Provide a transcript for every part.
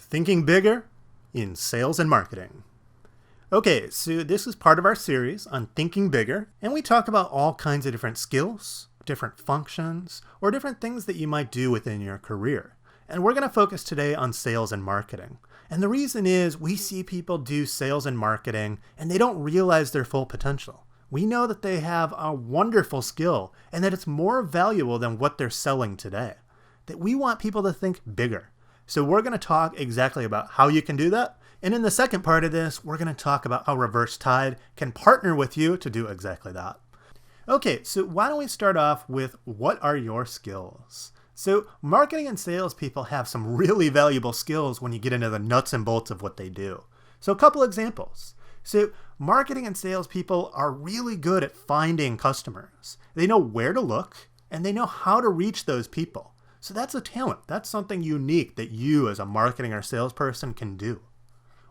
Thinking Bigger in Sales and Marketing. Okay, so this is part of our series on thinking bigger, and we talk about all kinds of different skills, different functions, or different things that you might do within your career. And we're going to focus today on sales and marketing. And the reason is we see people do sales and marketing and they don't realize their full potential. We know that they have a wonderful skill and that it's more valuable than what they're selling today. That we want people to think bigger. So we're going to talk exactly about how you can do that. And in the second part of this, we're going to talk about how Reverse Tide can partner with you to do exactly that. Okay, so why don't we start off with what are your skills? So marketing and sales people have some really valuable skills when you get into the nuts and bolts of what they do. So a couple examples. So marketing and sales people are really good at finding customers. They know where to look and they know how to reach those people. So that's a talent. That's something unique that you as a marketing or salesperson can do.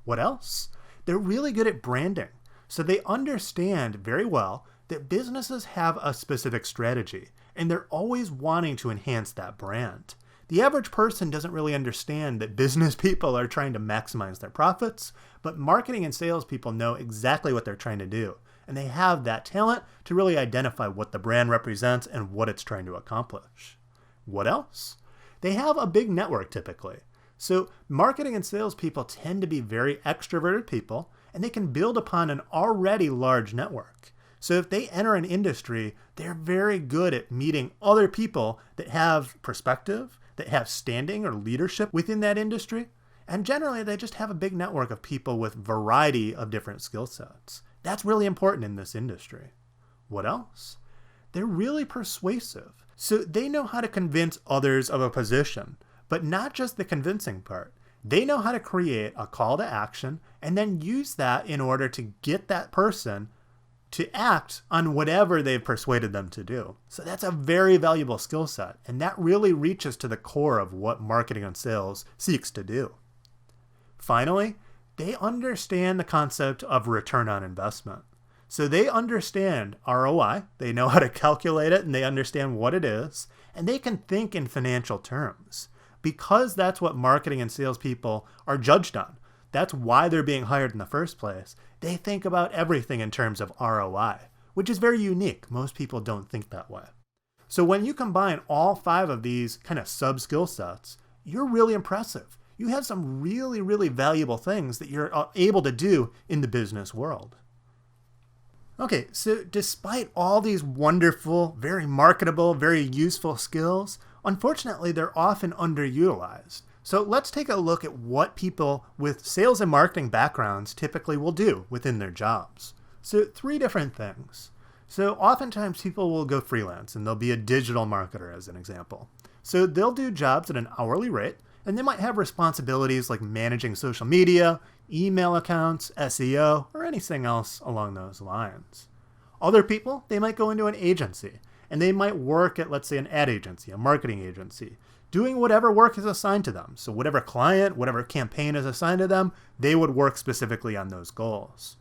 What else? They're really good at branding. So they understand very well that businesses have a specific strategy and they're always wanting to enhance that brand. The average person doesn't really understand that business people are trying to maximize their profits, but marketing and sales people know exactly what they're trying to do. And they have that talent to really identify what the brand represents and what it's trying to accomplish. What else? They have a big network typically. So marketing and sales people tend to be very extroverted people and they can build upon an already large network. So if they enter an industry, they're very good at meeting other people that have perspective, that have standing or leadership within that industry. And generally, they just have a big network of people with variety of different skill sets. That's really important in this industry. What else? They're really persuasive. So they know how to convince others of a position, but not just the convincing part. They know how to create a call to action and then use that in order to get that person to act on whatever they've persuaded them to do. So that's a very valuable skill set, and that really reaches to the core of what marketing and sales seeks to do. Finally, they understand the concept of return on investment. So they understand ROI, they know how to calculate it, and they understand what it is, and they can think in financial terms. Because that's what marketing and sales people are judged on. That's why they're being hired in the first place. They think about everything in terms of ROI, which is very unique. Most people don't think that way. So when you combine all 5 of these kind of sub-skill sets, you're really impressive. You have some really, really valuable things that you're able to do in the business world. Okay, so despite all these wonderful, very marketable, very useful skills, unfortunately, they're often underutilized. So let's take a look at what people with sales and marketing backgrounds typically will do within their jobs. So 3 different things. So oftentimes people will go freelance and they'll be a digital marketer as an example. So they'll do jobs at an hourly rate and they might have responsibilities like managing social media, email accounts, SEO, or anything else along those lines. Other people, they might go into an agency and they might work at, let's say, an ad agency, a marketing agency, doing whatever work is assigned to them. So whatever client, whatever campaign is assigned to them, they would work specifically on those goals.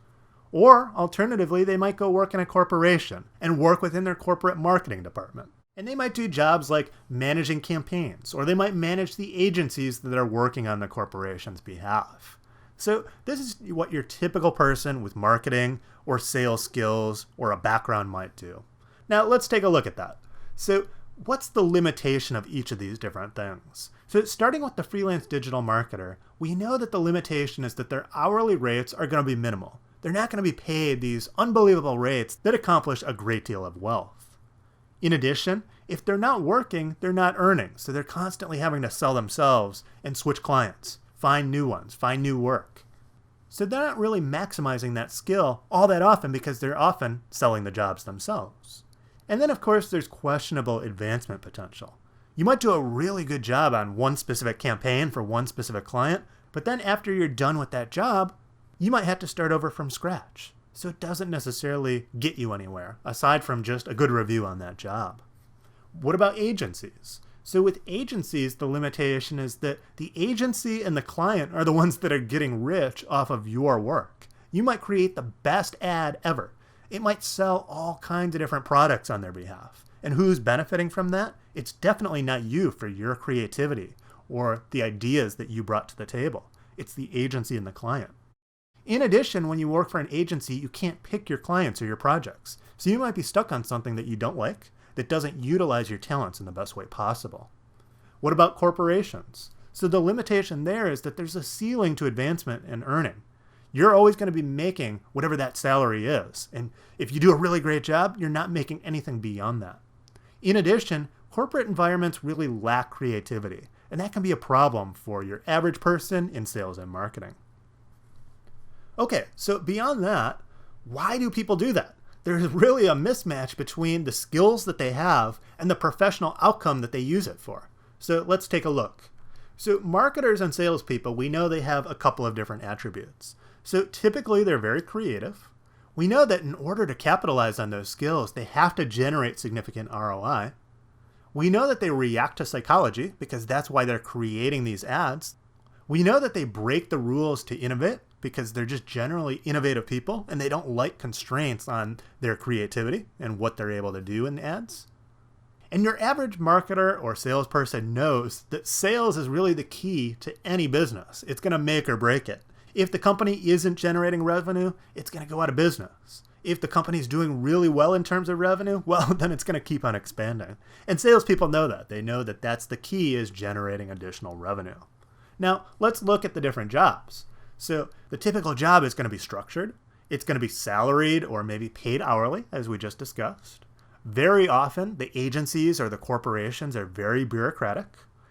Or alternatively, they might go work in a corporation and work within their corporate marketing department. And they might do jobs like managing campaigns, or they might manage the agencies that are working on the corporation's behalf. So this is what your typical person with marketing or sales skills or a background might do. Now let's take a look at that. So what's the limitation of each of these different things? So starting with the freelance digital marketer, we know that the limitation is that their hourly rates are going to be minimal. They're not going to be paid these unbelievable rates that accomplish a great deal of wealth. In addition, if they're not working, they're not earning. So they're constantly having to sell themselves and switch clients, find new ones, find new work. So they're not really maximizing that skill all that often because they're often selling the jobs themselves. And then, of course, there's questionable advancement potential. You might do a really good job on one specific campaign for one specific client, but then after you're done with that job, you might have to start over from scratch. So it doesn't necessarily get you anywhere, aside from just a good review on that job. What about agencies? So with agencies, the limitation is that the agency and the client are the ones that are getting rich off of your work. You might create the best ad ever. It might sell all kinds of different products on their behalf. And who's benefiting from that? It's definitely not you for your creativity or the ideas that you brought to the table. It's the agency and the client. In addition, when you work for an agency, you can't pick your clients or your projects. So you might be stuck on something that you don't like, that doesn't utilize your talents in the best way possible. What about corporations? So the limitation there is that there's a ceiling to advancement and earning. You're always going to be making whatever that salary is. And if you do a really great job, you're not making anything beyond that. In addition, corporate environments really lack creativity, and that can be a problem for your average person in sales and marketing. Okay, so beyond that, why do people do that? There's really a mismatch between the skills that they have and the professional outcome that they use it for. So let's take a look. So marketers and salespeople, we know they have a couple of different attributes. So typically they're very creative. We know that in order to capitalize on those skills, they have to generate significant ROI. We know that they react to psychology because that's why they're creating these ads. We know that they break the rules to innovate because they're just generally innovative people and they don't like constraints on their creativity and what they're able to do in ads. And your average marketer or salesperson knows that sales is really the key to any business. It's going to make or break it. If the company isn't generating revenue, it's going to go out of business. If the company's doing really well in terms of revenue, well, then it's going to keep on expanding. And salespeople know that. They know that that's the key, is generating additional revenue. Now, let's look at the different jobs. So the typical job is going to be structured. It's going to be salaried or maybe paid hourly, as we just discussed. Very often, the agencies or the corporations are very bureaucratic,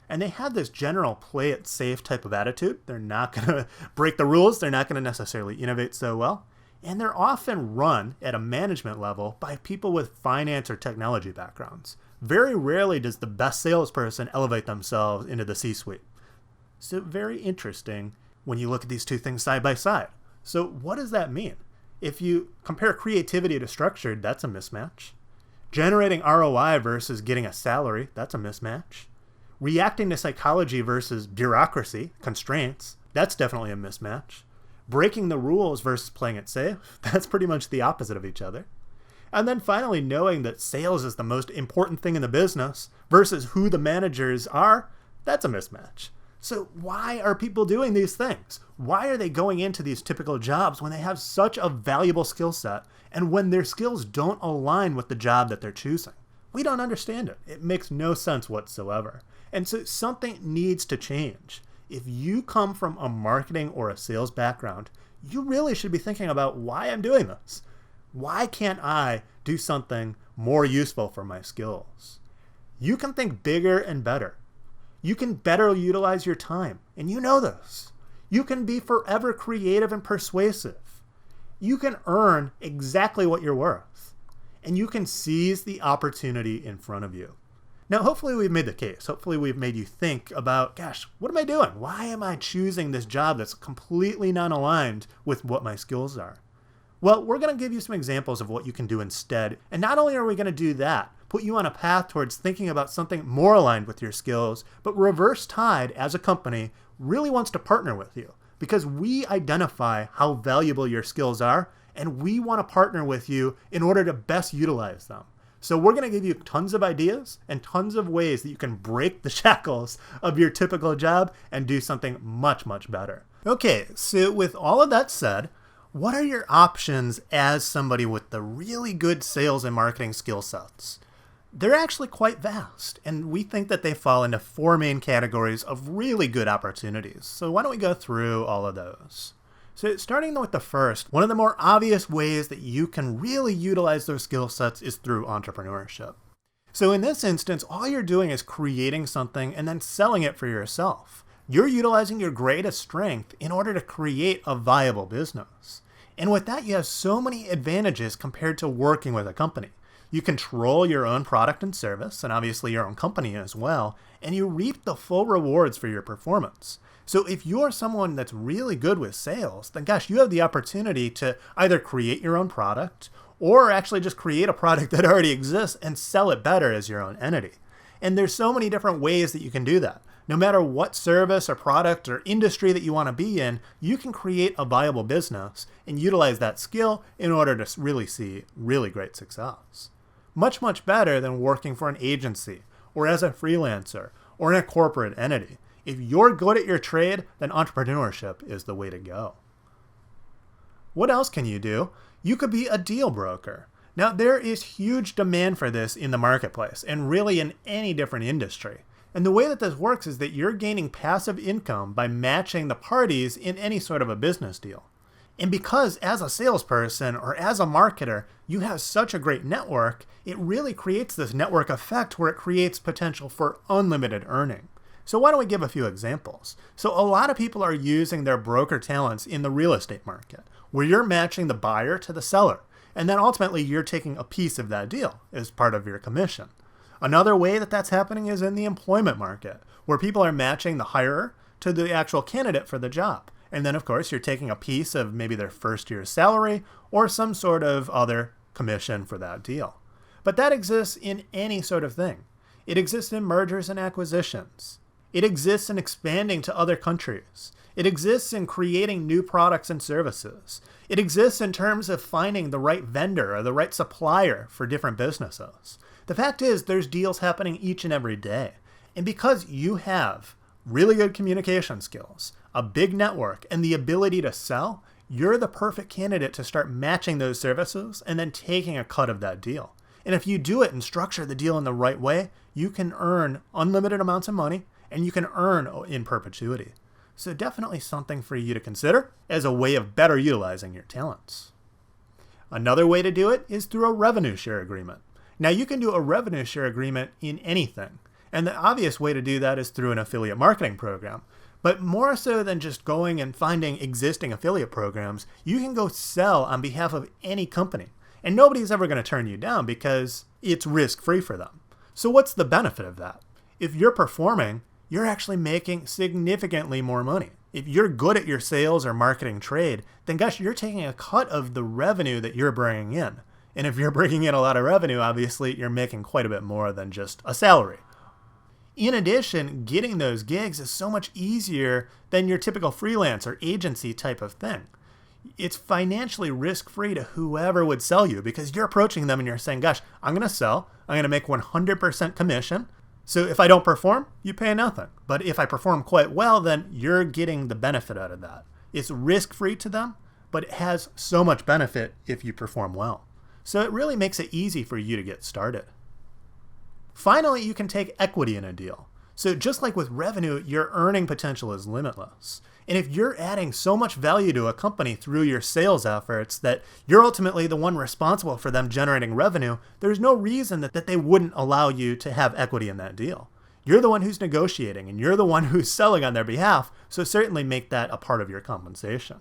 and they have this general play it safe type of attitude. They're not going to break the rules. They're not going to necessarily innovate so well. And they're often run at a management level by people with finance or technology backgrounds. Very rarely does the best salesperson elevate themselves into the C-suite. So very interesting when you look at these two things side by side. So what does that mean? If you compare creativity to structured, that's a mismatch. Generating ROI versus getting a salary, that's a mismatch. Reacting to psychology versus bureaucracy, constraints, that's definitely a mismatch. Breaking the rules versus playing it safe, that's pretty much the opposite of each other. And then finally, knowing that sales is the most important thing in the business versus who the managers are, that's a mismatch. So why are people doing these things? Why are they going into these typical jobs when they have such a valuable skill set and when their skills don't align with the job that they're choosing? We don't understand it. It makes no sense whatsoever. And so something needs to change. If you come from a marketing or a sales background, you really should be thinking about why I'm doing this. Why can't I do something more useful for my skills? You can think bigger and better. You can better utilize your time, and you know this. You can be forever creative and persuasive. You can earn exactly what you're worth, and you can seize the opportunity in front of you. Now, hopefully we've made the case. Hopefully we've made you think about, gosh, what am I doing? Why am I choosing this job that's completely non-aligned with what my skills are? Well, we're going to give you some examples of what you can do instead. And not only are we going to do that, put you on a path towards thinking about something more aligned with your skills, but Reverse Tide as a company really wants to partner with you because we identify how valuable your skills are, and we want to partner with you in order to best utilize them. So we're going to give you tons of ideas and tons of ways that you can break the shackles of your typical job and do something much, much better. Okay, so with all of that said, what are your options as somebody with the really good sales and marketing skill sets? They're actually quite vast, and we think that they fall into 4 main categories of really good opportunities. So why don't we go through all of those? So starting with the first, one of the more obvious ways that you can really utilize those skill sets is through entrepreneurship. So in this instance, all you're doing is creating something and then selling it for yourself. You're utilizing your greatest strength in order to create a viable business. And with that, you have so many advantages compared to working with a company. You control your own product and service, and obviously your own company as well, and you reap the full rewards for your performance. So if you're someone that's really good with sales, then gosh, you have the opportunity to either create your own product or actually just create a product that already exists and sell it better as your own entity. And there's so many different ways that you can do that. No matter what service or product or industry that you want to be in, you can create a viable business and utilize that skill in order to really see really great success. Much, much better than working for an agency or as a freelancer or in a corporate entity. If you're good at your trade, then entrepreneurship is the way to go. What else can you do? You could be a deal broker. Now, there is huge demand for this in the marketplace and really in any different industry. And the way that this works is that you're gaining passive income by matching the parties in any sort of a business deal. And because as a salesperson or as a marketer, you have such a great network, it really creates this network effect where it creates potential for unlimited earning. So why don't we give a few examples? So a lot of people are using their broker talents in the real estate market, where you're matching the buyer to the seller. And then ultimately you're taking a piece of that deal as part of your commission. Another way that that's happening is in the employment market, where people are matching the hirer to the actual candidate for the job. And then, of course, you're taking a piece of maybe their first year's salary or some sort of other commission for that deal. But that exists in any sort of thing. It exists in mergers and acquisitions. It exists in expanding to other countries. It exists in creating new products and services. It exists in terms of finding the right vendor or the right supplier for different businesses. The fact is, there's deals happening each and every day. And because you have really good communication skills, a big network, and the ability to sell, you're the perfect candidate to start matching those services and then taking a cut of that deal. And if you do it and structure the deal in the right way, you can earn unlimited amounts of money and you can earn in perpetuity. So definitely something for you to consider as a way of better utilizing your talents. Another way to do it is through a revenue share agreement. Now you can do a revenue share agreement in anything. And the obvious way to do that is through an affiliate marketing program. But more so than just going and finding existing affiliate programs, you can go sell on behalf of any company. And nobody's ever going to turn you down because it's risk-free for them. So what's the benefit of that? If you're performing, you're actually making significantly more money. If you're good at your sales or marketing trade, then gosh, you're taking a cut of the revenue that you're bringing in. And if you're bringing in a lot of revenue, obviously you're making quite a bit more than just a salary. In addition, getting those gigs is so much easier than your typical freelance or agency type of thing. It's financially risk-free to whoever would sell you because you're approaching them and you're saying, gosh, I'm going to sell. I'm going to make 100% commission. So if I don't perform, you pay nothing. But if I perform quite well, then you're getting the benefit out of that. It's risk-free to them, but it has so much benefit if you perform well. So it really makes it easy for you to get started. Finally, you can take equity in a deal. So just like with revenue, your earning potential is limitless. And if you're adding so much value to a company through your sales efforts that you're ultimately the one responsible for them generating revenue, there's no reason that they wouldn't allow you to have equity in that deal. You're the one who's negotiating and you're the one who's selling on their behalf, so certainly make that a part of your compensation.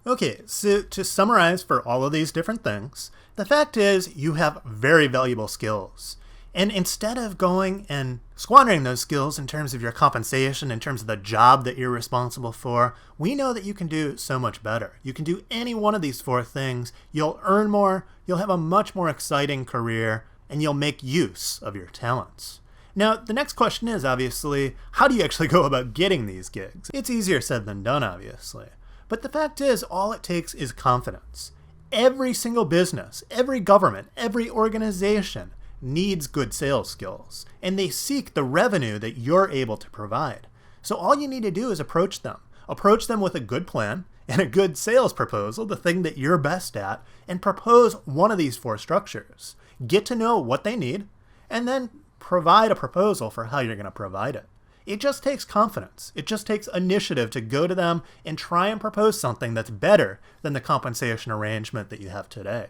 Okay, so to summarize for all of these different things, the fact is you have very valuable skills. And instead of going and squandering those skills in terms of your compensation, in terms of the job that you're responsible for, we know that you can do so much better. You can do any one of these 4 things. You'll earn more, you'll have a much more exciting career, and you'll make use of your talents. Now, the next question is obviously, how do you actually go about getting these gigs? It's easier said than done, obviously. But the fact is, all it takes is confidence. Every single business, every government, every organization needs good sales skills, and they seek the revenue that you're able to provide. So all you need to do is approach them. Approach them with a good plan and a good sales proposal, the thing that you're best at, and propose one of these 4 structures. Get to know what they need, and then provide a proposal for how you're going to provide it. It just takes confidence. It just takes initiative to go to them and try and propose something that's better than the compensation arrangement that you have today.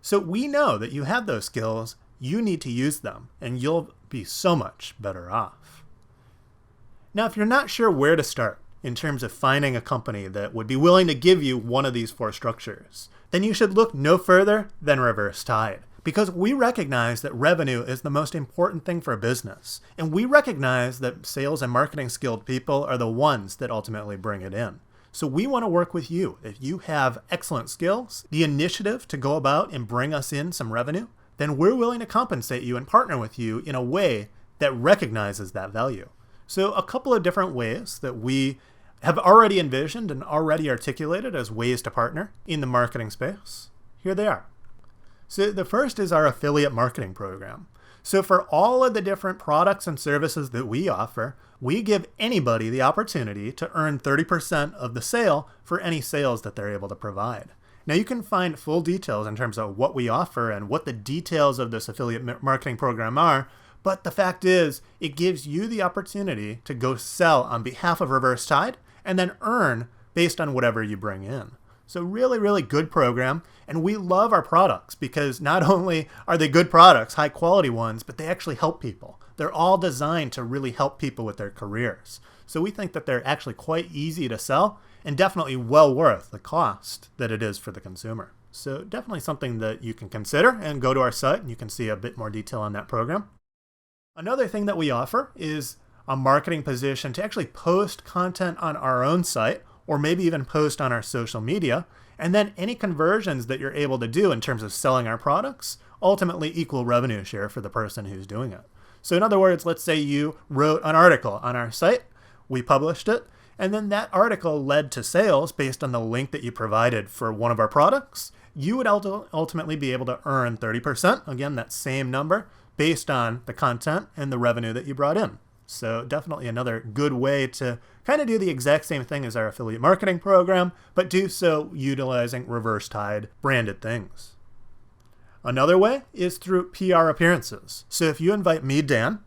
So we know that you have those skills. You need to use them, and you'll be so much better off. Now, if you're not sure where to start in terms of finding a company that would be willing to give you one of these 4 structures, then you should look no further than Reverse Tide, because we recognize that revenue is the most important thing for a business, and we recognize that sales and marketing skilled people are the ones that ultimately bring it in. So we want to work with you. If you have excellent skills, the initiative to go about and bring us in some revenue, then we're willing to compensate you and partner with you in a way that recognizes that value. So a couple of different ways that we have already envisioned and already articulated as ways to partner in the marketing space. Here they are. So the first is our affiliate marketing program. So for all of the different products and services that we offer, we give anybody the opportunity to earn 30% of the sale for any sales that they're able to provide. Now you can find full details in terms of what we offer and what the details of this affiliate marketing program are, but the fact is it gives you the opportunity to go sell on behalf of Reverse Tide and then earn based on whatever you bring in. So really, really good program. And we love our products because not only are they good products, high quality ones, but they actually help people. They're all designed to really help people with their careers. So we think that they're actually quite easy to sell and definitely well worth the cost that it is for the consumer. So definitely something that you can consider, and go to our site and you can see a bit more detail on that program. Another thing that we offer is a marketing position to actually post content on our own site, or maybe even post on our social media, and then any conversions that you're able to do in terms of selling our products ultimately equal revenue share for the person who's doing it. So in other words, let's say you wrote an article on our site, we published it, and then that article led to sales based on the link that you provided for one of our products. You would ultimately be able to earn 30%, again, that same number, based on the content and the revenue that you brought in. So definitely another good way to kind of do the exact same thing as our affiliate marketing program, but do so utilizing Reverse Tide branded things. Another way is through PR appearances. So if you invite me, Dan,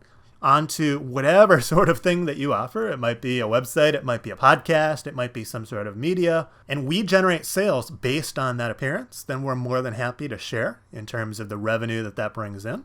onto whatever sort of thing that you offer, it might be a website, it might be a podcast, it might be some sort of media, and we generate sales based on that appearance, then we're more than happy to share in terms of the revenue that that brings in.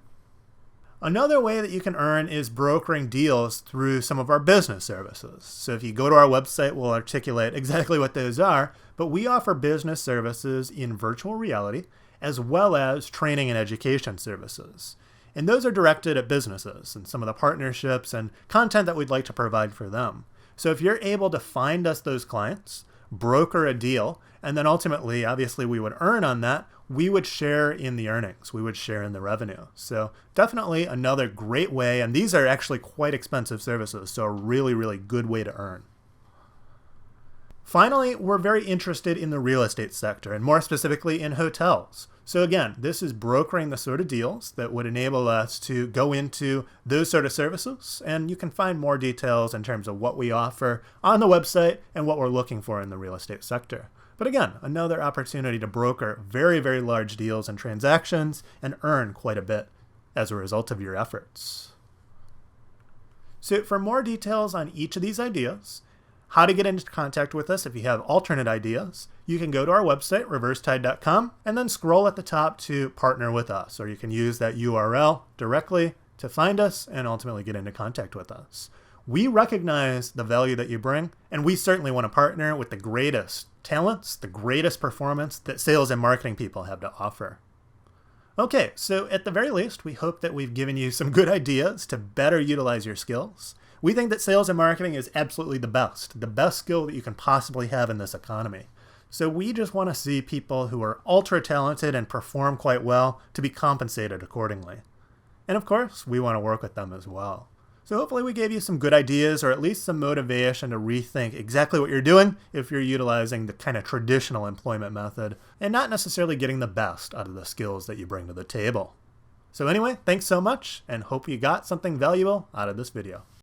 Another way that you can earn is brokering deals through some of our business services. So if you go to our website, we'll articulate exactly what those are, but we offer business services in virtual reality as well as training and education services. And those are directed at businesses and some of the partnerships and content that we'd like to provide for them. So if you're able to find us those clients, broker a deal, and then ultimately, obviously, we would earn on that, we would share in the earnings. We would share in the revenue. So definitely another great way. And these are actually quite expensive services. So a really, really good way to earn. Finally, we're very interested in the real estate sector, and more specifically in hotels. So again, this is brokering the sort of deals that would enable us to go into those sort of services. And you can find more details in terms of what we offer on the website and what we're looking for in the real estate sector. But again, another opportunity to broker very, very large deals and transactions and earn quite a bit as a result of your efforts. So for more details on each of these ideas, how to get into contact with us if you have alternate ideas, you can go to our website, reversetide.com, and then scroll at the top to partner with us, or you can use that URL directly to find us and ultimately get into contact with us. We recognize the value that you bring, and we certainly want to partner with the greatest talents, the greatest performance that sales and marketing people have to offer. Okay, so at the very least, we hope that we've given you some good ideas to better utilize your skills. We think that sales and marketing is absolutely the best skill that you can possibly have in this economy. So we just want to see people who are ultra talented and perform quite well to be compensated accordingly. And of course, we want to work with them as well. So hopefully we gave you some good ideas, or at least some motivation to rethink exactly what you're doing if you're utilizing the kind of traditional employment method and not necessarily getting the best out of the skills that you bring to the table. So anyway, thanks so much, and hope you got something valuable out of this video.